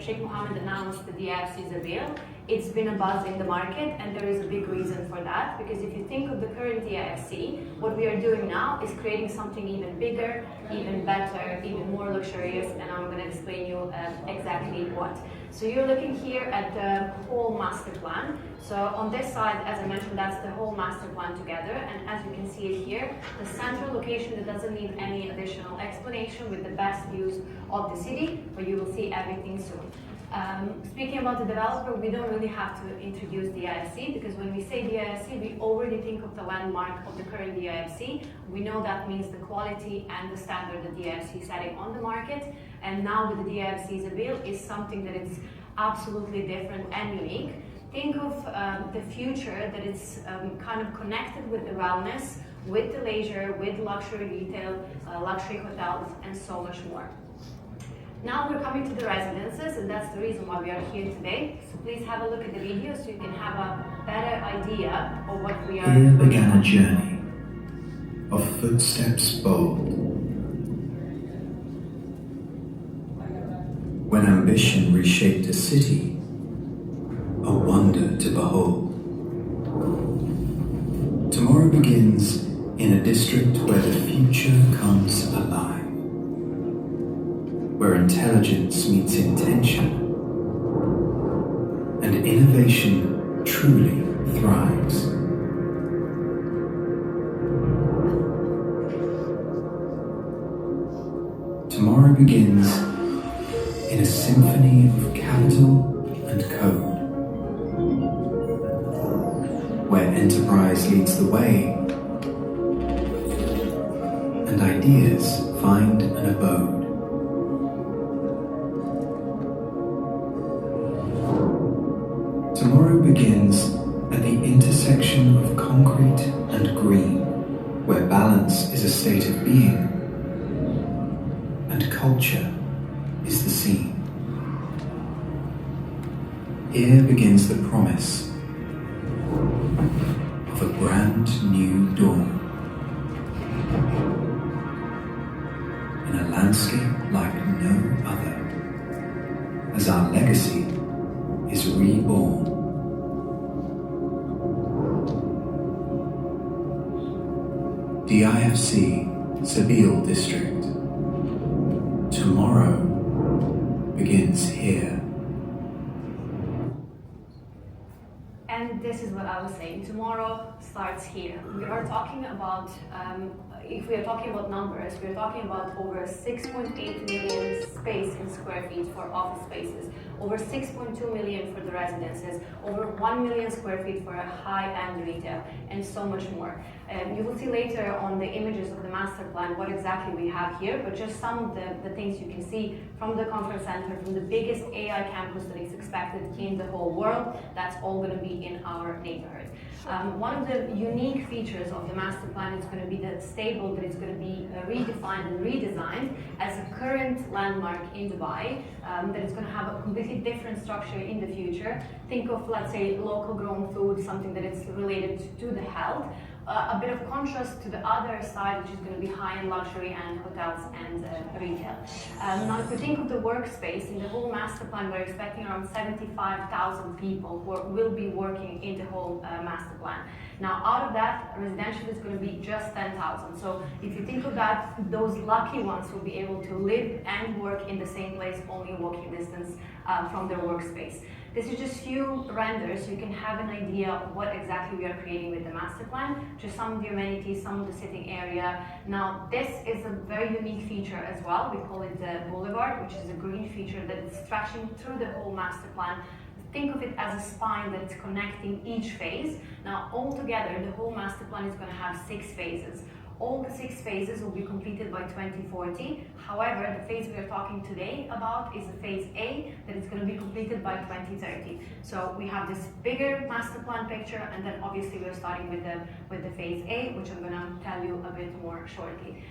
Sheikh Mohammed announced the DIFC Zabeel, it's been a buzz in the market, and there is a big reason for that, because if you think of the current DIFC, what we are doing now is creating something even bigger, even better, even more luxurious, and I'm going to explain you exactly what. So you're looking here at the whole master plan. So on this side, as I mentioned, that's the whole master plan together, and as you can see it here, the central location that doesn't need any additional explanation, with the best views of the city, but you will see everything soon. Speaking about the developer, we don't really have to introduce DIFC, because when we say DIFC, we already think of the landmark of the current DIFC. We know that means the quality and the standard that DIFC is setting on the market, and now with the DIFC Zabeel is something that is absolutely different and unique. Think of the future that it's kind of connected with the wellness, with the leisure, with luxury retail, luxury hotels, and so much more. Now we're coming to the residences, and that's the reason why we are here today. So please have a look at the video so you can have a better idea of what we are doing. Here began a journey of footsteps bold, when ambition reshaped a city, a wonder to behold. Tomorrow begins in a district where the future comes alive, where intelligence meets intention, and innovation truly thrives. Tomorrow begins in a symphony of capital and code, where enterprise leads the way and ideas find an abode. Tomorrow begins at the intersection of concrete and green, where balance is a state of being and culture is the scene. Here begins the promise of a brand new dawn, in a landscape like no other, as our legacy is reborn. DIFC Zabeel District. Tomorrow begins here. And this is what I was saying, tomorrow starts here. We are talking about, if we are talking about numbers, we are talking about over 6.8 million space in square feet for office spaces, over 6.2 million for the residences, over 1 million square feet for a high-end retail, and so much more. You will see later on the images of the master plan what exactly we have here, but just some of the things you can see from the conference center, from the biggest AI campus that is expected in the whole world, that's all going to be in our neighborhood. One of the unique features of the master plan is going to be the stable, that it's going to be redefined and redesigned as a current landmark in Dubai, that it's going to have a completely different structure in the future. Think of, let's say, local grown food, something that is related to the health. A bit of contrast to the other side, which is going to be high-end luxury and hotels and retail. Now, if we think of the workspace, in the whole master plan, we're expecting around 75,000 people who will be working in the whole master plan. Now, out of that, residential is going to be just 10,000. So if you think of that, those lucky ones will be able to live and work in the same place, only walking distance from their workspace. This is just few renders, so you can have an idea of what exactly we are creating with the master plan, just some of the amenities, some of the sitting area. Now, this is a very unique feature as well. We call it the boulevard, which is a green feature that is stretching through the whole master plan. Think of it as a spine that's connecting each phase. Now, altogether, the whole master plan is going to have 6 phases. All the 6 phases will be completed by 2040. However, the phase we are talking today about is the phase A, that is going to be completed by 2030. So we have this bigger master plan picture, and then obviously we're starting with the phase A, which I'm going to tell you a bit more shortly.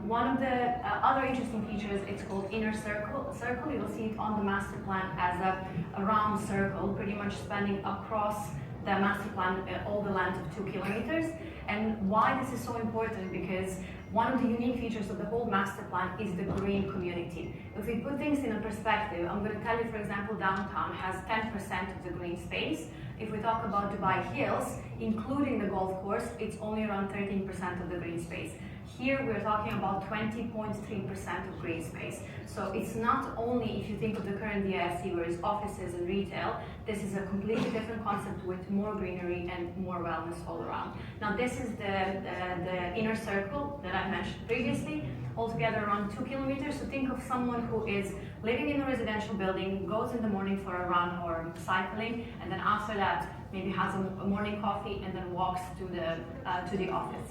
One of the other interesting features, it's called inner circle. You'll see it on the master plan as a round circle, pretty much spanning across the master plan, all the length of 2 kilometers. And why this is so important, because one of the unique features of the whole master plan is the green community. If we put things in a perspective, I'm going to tell you, for example, downtown has 10% of the green space. If we talk about Dubai Hills, including the golf course, it's only around 13% of the green space. Here we're talking about 20.3% of green space. So it's not only, if you think of the current DIFC, where it's offices and retail, this is a completely different concept with more greenery and more wellness all around. Now this is the inner circle that I mentioned previously, altogether around 2 kilometers. So think of someone who is living in a residential building, goes in the morning for a run or cycling, and then after that maybe has a morning coffee and then walks to the office.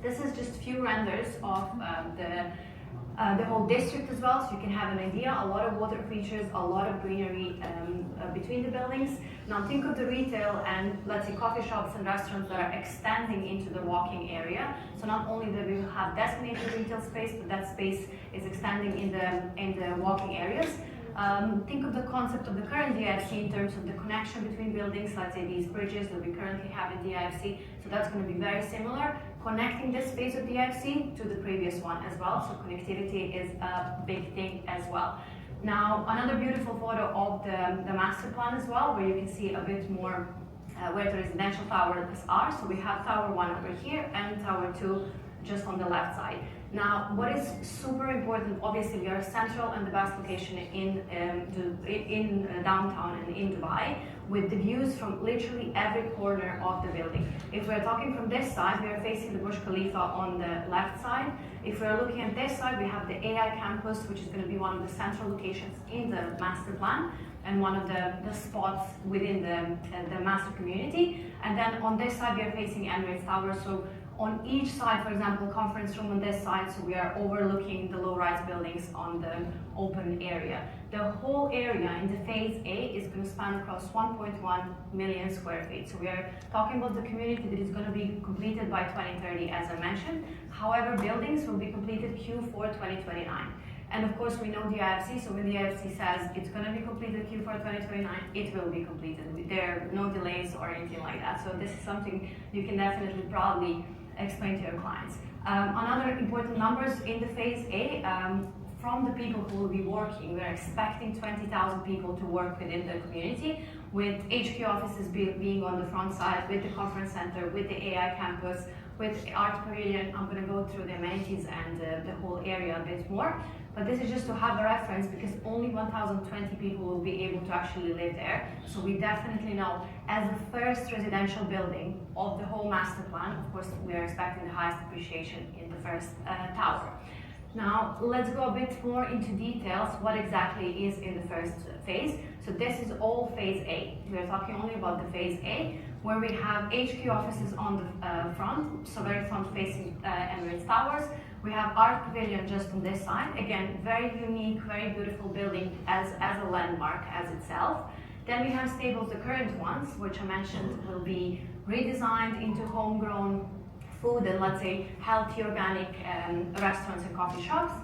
This is just few renders of the whole district as well, so you can have an idea. A lot of water features, a lot of greenery between the buildings. Now think of the retail and, let's say, coffee shops and restaurants that are extending into the walking area. So not only that we will have designated retail space, but that space is extending in the walking areas. Think of the concept of the current DIFC in terms of the connection between buildings, let's say these bridges that we currently have in DIFC. So that's going to be very similar, connecting this space of DIFC to the previous one as well. So connectivity is a big thing as well. Now, another beautiful photo of the master plan as well, where you can see a bit more where the residential towers are. So we have Tower 1 over here and Tower 2 just on the left side. Now, what is super important, obviously we are central and the best location in downtown and in Dubai, with the views from literally every corner of the building. If we're talking from this side, we are facing the Burj Khalifa on the left side. If we're looking at this side, we have the AI campus, which is going to be one of the central locations in the master plan and one of the spots within the master community. And then on this side, we are facing Emirates Tower. So on each side, for example, conference room on this side, so we are overlooking the low-rise buildings on the open area. The whole area in the phase A is going to span across 1.1 million square feet. So we are talking about the community that is going to be completed by 2030, as I mentioned. However, buildings will be completed Q4 2029. And of course, we know the DIFC, so when the DIFC says it's going to be completed Q4 2029, it will be completed. There are no delays or anything like that. So this is something you can definitely proudly explain to your clients. Another important numbers in the phase A, from the people who will be working, we're expecting 20,000 people to work within the community, with HQ offices being on the front side, with the conference center, with the AI campus, with Art Pavilion. I'm going to go through the amenities and the whole area a bit more. But this is just to have a reference, because only 1,020 people will be able to actually live there. So we definitely know, as the first residential building of the whole master plan, of course, we are expecting the highest appreciation in the first tower. Now, let's go a bit more into details, what exactly is in the first phase. So this is all phase A. We're talking only about the phase A, where we have HQ offices on the front, so very front facing Emirates Towers. We have Art Pavilion just on this side. Again, very unique, very beautiful building as a landmark as itself. Then we have stables, the current ones, which I mentioned will be redesigned into homegrown food and, let's say, healthy organic restaurants and coffee shops.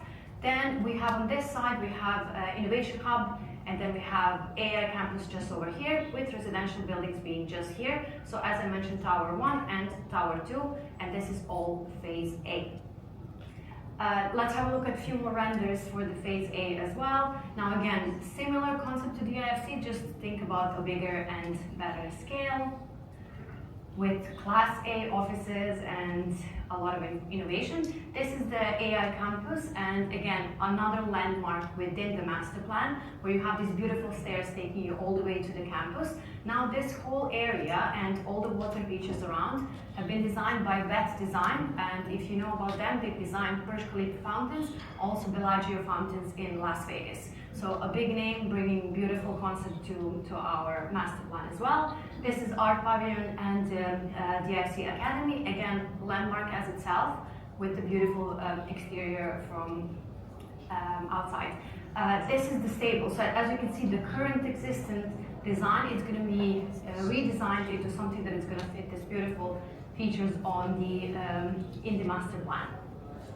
Then we have on this side, we have Innovation Hub, and then we have AI campus just over here, with residential buildings being just here. So as I mentioned, Tower 1 and Tower 2, and this is all phase A. Let's have a look at a few more renders for the phase A as well. Now again, similar concept to the DIFC, just think about a bigger and better scale, with Class A offices and a lot of innovation. This is the AI campus, and again, another landmark within the master plan, where you have these beautiful stairs taking you all the way to the campus. Now this whole area and all the water features around have been designed by Vet Design, and if you know about them, they've designed Burj Khalifa fountains, also Bellagio fountains in Las Vegas. So a big name bringing beautiful concept to our master plan as well. This is Art Pavilion and DIFC Academy. Again, landmark as itself, with the beautiful exterior from outside. This is the stable. So as you can see, the current existing design is going to be redesigned into something that is going to fit this beautiful features on the in the master plan.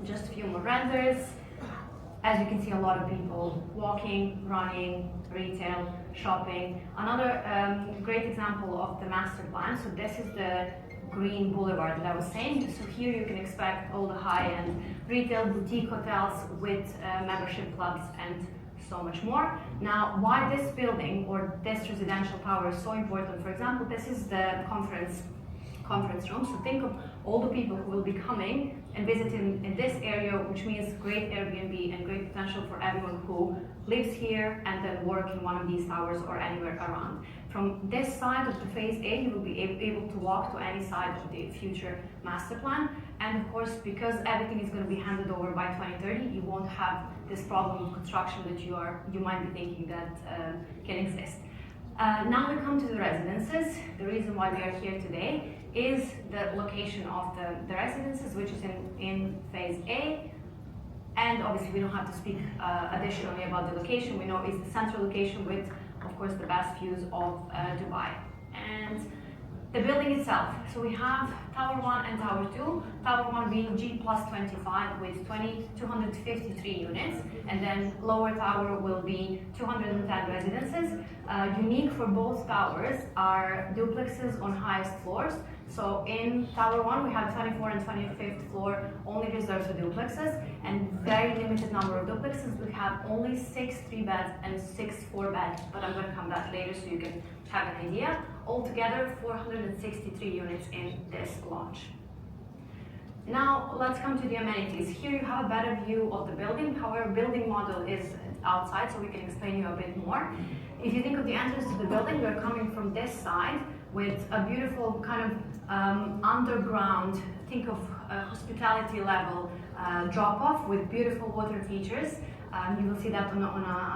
Just a few more renders. As you can see, a lot of people walking, running, retail, shopping. Another great example of the master plan, so this is the green boulevard that I was saying. So here you can expect all the high-end retail, boutique hotels with membership clubs and so much more. Now, why this building or this residential tower is so important, for example, this is the conference room. So think of all the people who will be coming and visiting in this area, which means great Airbnb and great potential for everyone who lives here and then work in one of these towers or anywhere around. From this side of the phase A, you will be able to walk to any side of the future master plan. And of course, because everything is going to be handed over by 2030, you won't have this problem of construction that you might be thinking that can exist. Now we come to the residences. The reason why we are here today is the location of the residences, which is in phase A. And obviously we don't have to speak additionally about the location. We know it's the central location with, of course, the best views of Dubai. And the building itself. So we have Tower 1 and Tower 2. Tower 1 being G+25 with 253 units, and then lower tower will be 210 residences. Unique for both towers are duplexes on highest floors. So in Tower 1 we have 24th and 25th floor only reserved for duplexes, and very limited number of duplexes. We have only 6 3-beds and 6 4-beds, but I'm going to come back later so you can have an idea. Altogether 463 units in this launch. Now let's come to the amenities. Here you have a better view of the building. However, building model is outside, so we can explain you a bit more. If you think of the entrance to the building, we're coming from this side with a beautiful kind of underground, think of hospitality level drop-off with beautiful water features. You will see that on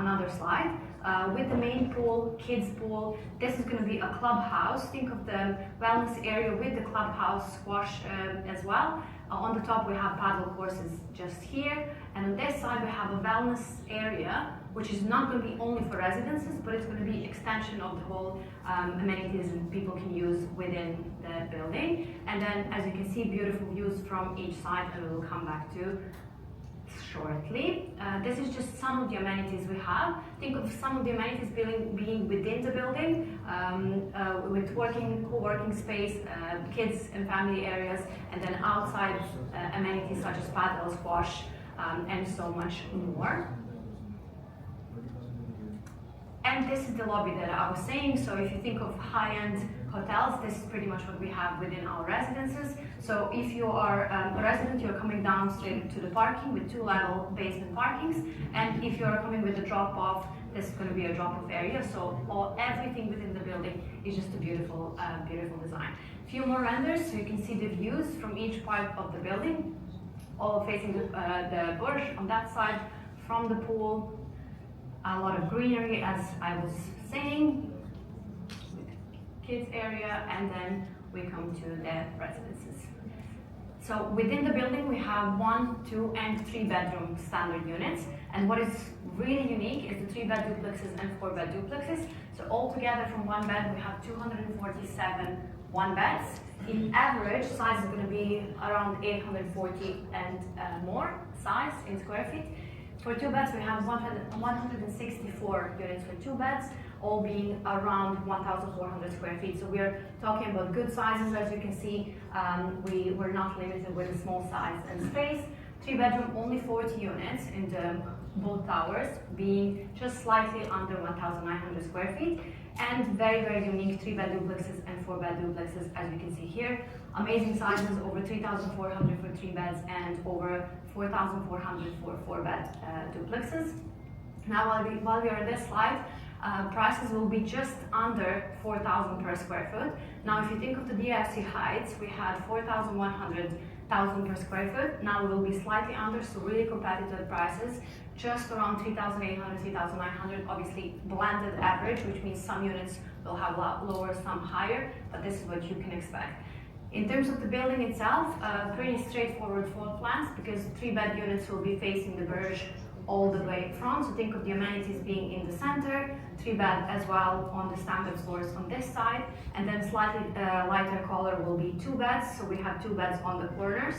another slide. With the main pool, kids pool, this is going to be a clubhouse. Think of the wellness area with the clubhouse squash as well. On the top we have paddle courses just here, and on this side we have a wellness area, which is not going to be only for residences, but it's going to be extension of the whole amenities and people can use within the building. And then, as you can see, beautiful views from each side, and we will come back to shortly. This is just some of the amenities we have. Think of some of the amenities being within the building, with co-working space, kids and family areas, and then outside amenities such as paddle, squash, and so much more. And this is the lobby that I was saying. So if you think of high-end hotels, this is pretty much what we have within our residences. So if you are a resident, you're coming down straight to the parking with 2-level basement parkings. And if you're coming with a drop-off, this is going to be a drop-off area. So everything within the building is just a beautiful, beautiful design. Few more renders, so you can see the views from each part of the building, all facing the bush on that side, from the pool. A lot of greenery, as I was saying, kids area, and then we come to the residences. So within the building we have 1, 2, and 3-bedroom standard units, and what is really unique is the 3-bed duplexes and 4-bed duplexes. So altogether from 1 bed we have 247 1-beds. In average, size is going to be around 840 and more size in square feet. For 2 beds, we have 164 units for 2 beds, all being around 1,400 square feet. So we're talking about good sizes, as you can see. We're not limited with a small size and space. 3-bedroom, only 40 units in both towers, being just slightly under 1,900 square feet. And very, very unique 3-bed duplexes and 4-bed duplexes, as you can see here. Amazing sizes, over 3,400 for 3 beds and over 4,400 for 4-bed duplexes. Now, while we are on this slide, prices will be just under 4,000 per square foot. Now, if you think of the DIFC heights, we had 4,100 per square foot. Now we will be slightly under, so really competitive prices, just around 3,800, 3,900, obviously blended average, which means some units will have a lot lower, some higher, but this is what you can expect. In terms of the building itself, pretty straightforward floor plans, because 3-bed units will be facing the Burj all the way front. So think of the amenities being in the center, 3-bed as well on the standard floors on this side, and then slightly lighter color will be 2 beds. So we have 2 beds on the corners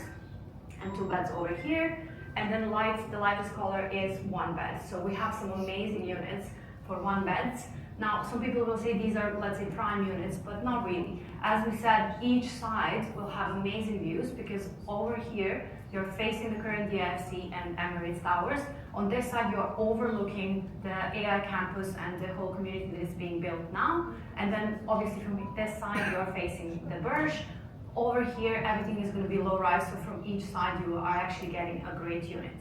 and 2 beds over here. And then the lightest color is 1 bed. So we have some amazing units for 1 beds. Now, some people will say these are, let's say, prime units, but not really. As we said, each side will have amazing views because over here, you're facing the current DIFC and Emirates Towers. On this side, you're overlooking the AI campus and the whole community that is being built now. And then, obviously, from this side, you're facing the Burj. Over here, everything is going to be low-rise, so from each side, you are actually getting a great unit.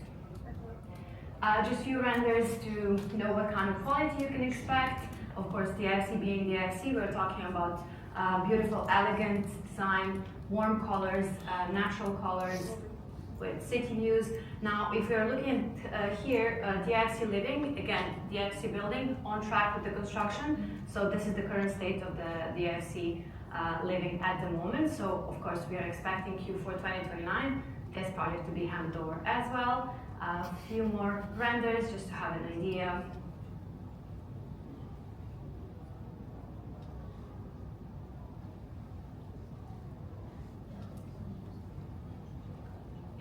Just a few renders to know what kind of quality you can expect. Of course, DIFC being DIFC, we're talking about beautiful, elegant design, warm colors, natural colors with city views. Now, if you're looking at here, DIFC Living, again, DIFC building on track with the construction. So this is the current state of the DIFC Living at the moment. So, of course, we are expecting Q4 2029 this project to be handed over as well. A few more renders just to have an idea.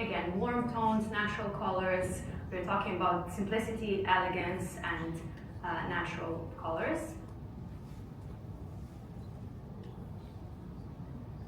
Again, warm tones, natural colors. We're talking about simplicity, elegance, and natural colors.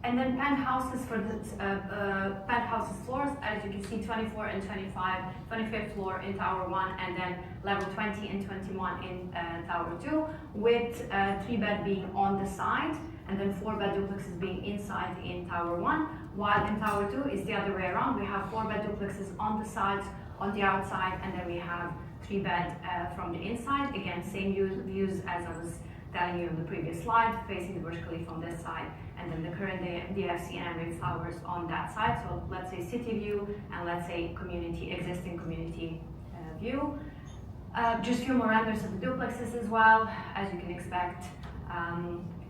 And then penthouses for the penthouses floors, as you can see, 24 and 25, 25th floor in Tower 1, and then level 20 and 21 in Tower 2, with 3-bed being on the side, and then 4-bed duplexes being inside in Tower 1, while in Tower 2 is the other way around. We have 4-bed duplexes on the sides, on the outside, and then we have 3-bed from the inside. Again, same views as I was telling you on the previous slide, facing the Burj Khalifa on this side, and then the current DIFC and Emirates Towers on that side. So let's say city view, and let's say community, existing community view. Just a few more renders of the duplexes as well, as you can expect.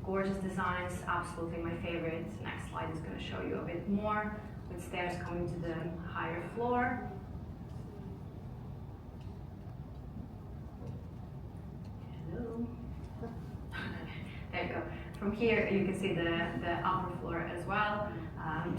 Gorgeous designs, absolutely my favorite. Next slide is going to show you a bit more, with stairs coming to the higher floor. Hello. There you go. From here, you can see the upper floor as well.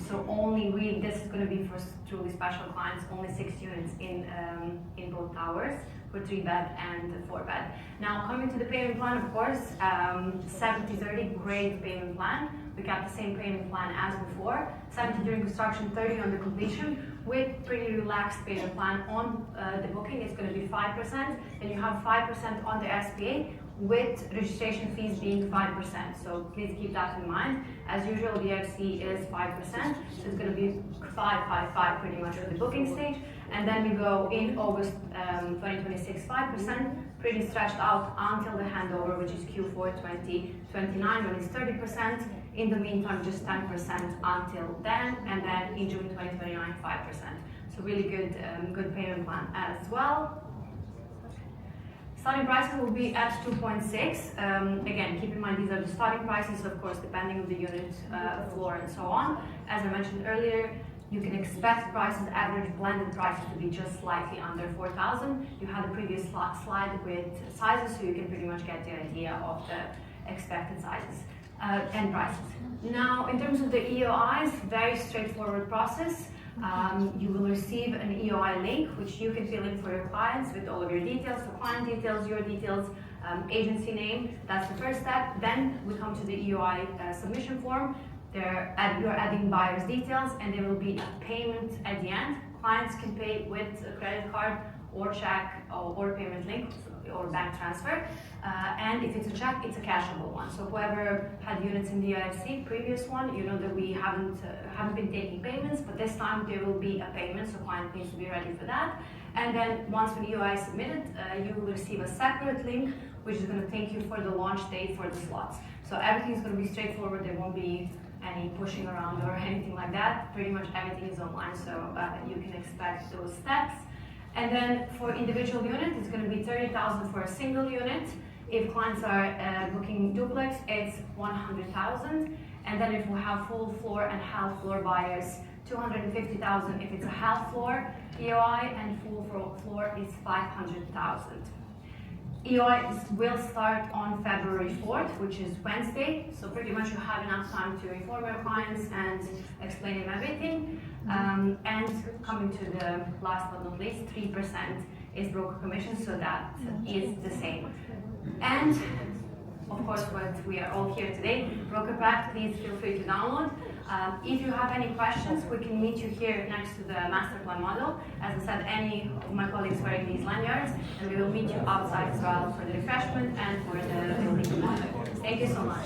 So only really, this is going to be for truly special clients, only 6 units in both towers, for 3-bed and 4-bed. Now, coming to the payment plan, of course, 70-30, great payment plan. We got the same payment plan as before, 70 during construction, 30 on the completion, with pretty relaxed payment plan on the booking. It's going to be 5%, and you have 5% on the SPA, with registration fees being 5%. So please keep that in mind. As usual, the DIFC is 5%, so it's going to be 5 pretty much for the booking stage. And then we go in August 2026, 5%, pretty stretched out until the handover, which is Q4 2029, when it's 30%. In the meantime, just 10% until then, and then in June 2029, 5%. So really good payment plan as well. Starting prices will be at 2.6. Again, keep in mind these are the starting prices, of course, depending on the unit, floor, and so on. As I mentioned earlier, you can expect prices, average blended prices, to be just slightly under 4,000. You had a previous slide with sizes, so you can pretty much get the idea of the expected sizes and prices. Now, in terms of the EOIs, very straightforward process. You will receive an EOI link, which you can fill in for your clients with all of your details, so client details, your details, agency name. That's the first step. Then we come to the EOI submission form. You're adding buyer's details, and there will be a payment at the end. Clients can pay with a credit card or check or payment link or bank transfer. And if it's a check, it's a cashable one. So whoever had units in the DIFC, previous one, you know that we haven't been taking payments, but this time there will be a payment, so client needs to be ready for that. And then once the EOI is submitted, you will receive a separate link, which is going to thank you for the launch date for the slots. So everything is going to be straightforward. There won't be any pushing around or anything like that. Pretty much everything is online, so you can expect those steps. And then for individual unit, it's going to be 30,000 for a single unit. If clients are booking duplex, it's 100,000. And then if we have full floor and half floor buyers, 250,000 if it's a half floor EOI, and full floor is 500,000. EOI will start on February 4th, which is Wednesday, so pretty much you have enough time to inform your clients and explain them everything. And coming to the last but not least, 3% is broker commission, so that is the same. And of course, what we are all here today, broker pack, please feel free to download. If you have any questions, we can meet you here next to the master plan model. As I said, any of my colleagues wearing these lanyards, and we will meet you outside as well for the refreshment and for the building. Thank you so much.